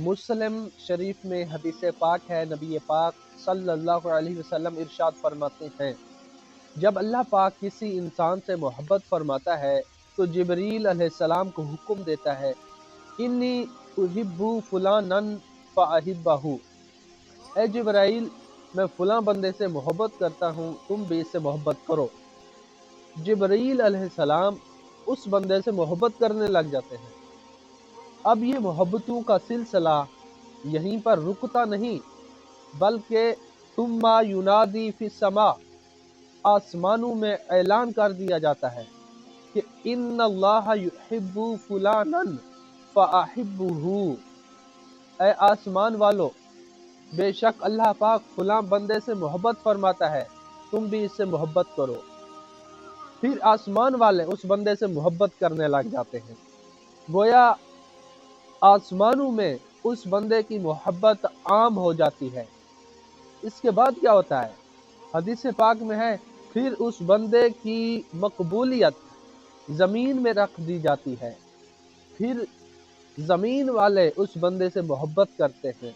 मुस्लिम शरीफ में हदीस पाक है, नबी पाक सल्लल्लाहु अलैहि वसल्लम इरशाद फरमाते हैं, जब अल्लाह पाक किसी इंसान से मोहब्बत फरमाता है तो जिब्रील अलैहिस्सलाम को हुक्म देता है, इन्नी उहिब्बु फुलानन फ़अहिब्बहु, ए जिब्राइल मैं फलां बंदे से मोहब्बत करता हूँ, तुम भी इससे मोहब्बत करो। जिब्रील अलैहिस्सलाम उस बंदे से मोहब्बत करने लग जाते हैं। अब ये मोहब्बतों का सिलसिला यहीं पर रुकता नहीं, बल्कि तुम्मा युनादी फिस्समा, आसमानों में ऐलान कर दिया जाता है कि इन्नल्लाह युहिब्बु फुलानन फ़अहिब्बुहु, ऐ आसमान वालों, बेशक अल्लाह पाक फलां बंदे से मोहब्बत फरमाता है, तुम भी इससे मोहब्बत करो। फिर आसमान वाले उस बंदे से मोहब्बत करने लग जाते हैं। गोया आसमानों में उस बंदे की मोहब्बत आम हो जाती है। इसके बाद क्या होता है? हदीस पाक में है, फिर उस बंदे की मकबूलियत ज़मीन में रख दी जाती है। फिर ज़मीन वाले उस बंदे से मोहब्बत करते हैं।